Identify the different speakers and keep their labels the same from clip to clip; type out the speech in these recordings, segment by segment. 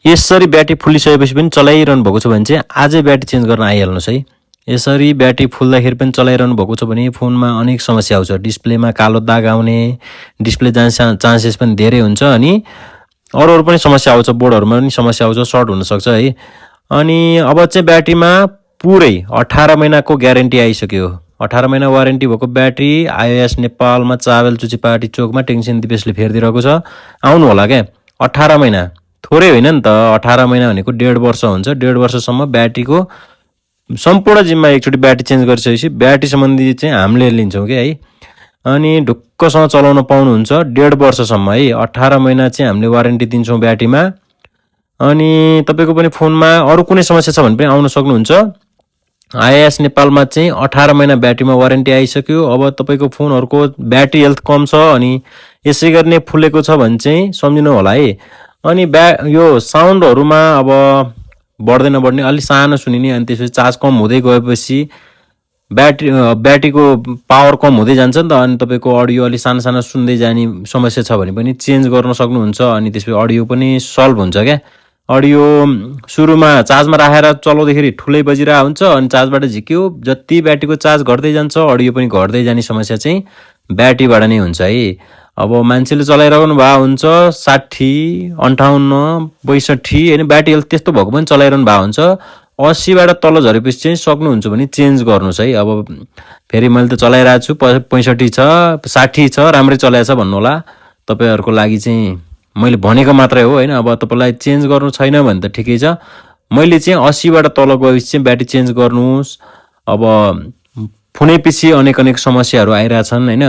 Speaker 1: यसरी ब्याट्री फुलिसकेपछि पनि चलाइरहनु भएको छ भने चाहिँ आजै ब्याट्री चेन्ज गर्न आइहाल्नुहोस् है। यसरी ब्याट्री फुल्दाखेरि पनि चलाइरहनु भएको छ भने फोनमा अनेक समस्या आउँछ। डिस्प्लेमा कालो दाग आउने, डिस्प्ले जाने चान्सेस पनि धेरै हुन्छ अनि अरू पनि समस्या आउँछ, बोर्डहरूमा पनि समस्या आउँछ, सर्ट हुनसक्छ है। अनि अब चाहिँ ब्याट्रीमा पुरै 18 महिनाको ग्यारेन्टी आइसक्यो। 18 महिना वारेन्टी भएको ब्याट्री iOS नेपालमा चावेल चुची पार्टी चोकमा टेक्निसियन दिपेशले फेरिदिरहेको छ। आउनु होला क्या। 18 महिना थोरै होइन नि त। 18 महिना भनेको 1.5 वर्ष हुन्छ। 1.5 वर्षसम्म ब्याट्रीको सम्पूर्ण जिम्मा एकचोटि ब्याट्री चेन्ज गरिसकेपछि ब्याट्री सम्बन्धी चाहिँ हामीले लिन्छौँ क्या है। अनि ढुक्कसँग चलाउन पाउनुहुन्छ 1.5 वर्षसम्म है। 18 महिना चाहिँ हामीले वारेन्टी दिन्छौँ ब्याट्रीमा। अनि तपाईँको पनि फोनमा अरू कुनै समस्या छ भने पनि आउन सक्नुहुन्छ। iOS नेपालमा चाहिँ 18 महिना ब्याट्रीमा वारेन्टी आइसक्यो। अब तपाईँको फोनहरूको ब्याट्री हेल्थ कम छ अनि यसै गरी नै फुलेको छ भने चाहिँ सम्झिनु होला है। अनि यो साउन्डहरूमा अब बढ्दै नबढ्ने अलिक सानो सुनिने, अनि त्यसपछि चार्ज कम हुँदै गएपछि ब्याट्रीको पावर कम हुँदै जान्छ नि त। अनि तपाईँको अडियो अलिक सानो सानो सुन्दै जाने समस्या छ भने पनि चेन्ज गर्न सक्नुहुन्छ। अनि त्यसपछि अडियो पनि सल्भ हुन्छ क्या। अडियो सुरुमा चार्जमा राखेर चलाउँदाखेरि ठुलै बजिरहेको हुन्छ अनि चार्जबाट झिक्यो जति ब्याट्रीको चार्ज घट्दै जान्छ अडियो पनि घट्दै जाने समस्या चाहिँ ब्याट्रीबाट नै हुन्छ है। अब मान्छेले चलाइरहनु भएको हुन्छ 60, 58, 62 होइन, ब्याट्री हेल्थ त्यस्तो भएको पनि चलाइरहनु भएको हुन्छ। 80बाट तल झरेपछि चाहिँ सक्नुहुन्छ भने चेन्ज गर्नुहोस् है। अब फेरि मैले त चलाइरहेको छु, 65 छ, 60 छ, राम्रै चलाएको छ भन्नु होला। तपाईँहरूको लागि चाहिँ मैले भनेको मात्रै हो होइन। अब तपाईँलाई चेन्ज गर्नु छैन भने त ठिकै छ। मैले चाहिँ 80बाट तल गएपछि चाहिँ ब्याट्री चेन्ज गर्नुहोस्। अब फोनैपछि अनेक समस्याहरू आइरहेछन् होइन।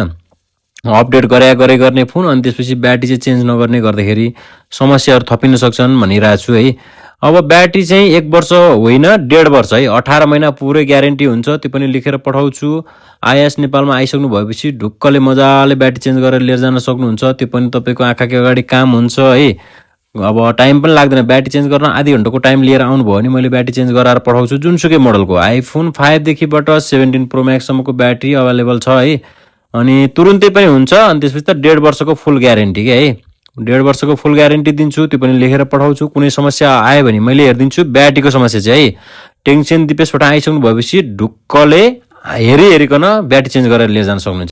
Speaker 1: अपडेट गर्ने फोन अनि त्यसपछि ब्याट्री चाहिँ चेन्ज नगर्ने गर्दाखेरि समस्याहरू थपिन सक्छन् भनिरहेको छु है। अब ब्याट्री चाहिँ 1 वर्ष होइन 1.5 वर्ष है। 18 महिना पुरै ग्यारेन्टी हुन्छ। त्यो पनि लेखेर पठाउँछु। iOS नेपालमा आइसक्नु भएपछि ढुक्कले मजाले ब्याट्री चेन्ज गरेर लिएर जान सक्नुहुन्छ। त्यो पनि तपाईँको आँखाको अगाडि काम हुन्छ है। अब टाइम पनि लाग्दैन। ब्याट्री चेन्ज गर्न आधी घन्टाको टाइम लिएर आउनुभयो भने मैले ब्याट्री चेन्ज गराएर पठाउँछु। जुनसुकै मोडलको iPhone 5 देखिबाट 17 Pro Max सम्मको ब्याट्री अभाइलेबल छ है। अनि तुरुन्तै पनि हुन्छ। अनि त्यसपछि त 1.5 वर्षको फुल ग्यारेन्टी क्या है। 1.5 वर्षको फुल ग्यारेन्टी दिन्छु। त्यो पनि लेखेर पठाउँछु। कुनै समस्या आयो भने मैले हेरिदिन्छु। ब्याट्रीको समस्या चाहिँ है टेक्निसियन दिपेशबाट आइसक्नु भएपछि ढुक्कले हेरिकन ब्याट्री चेन्ज गरेर लिएर जान सक्नुहुन्छ।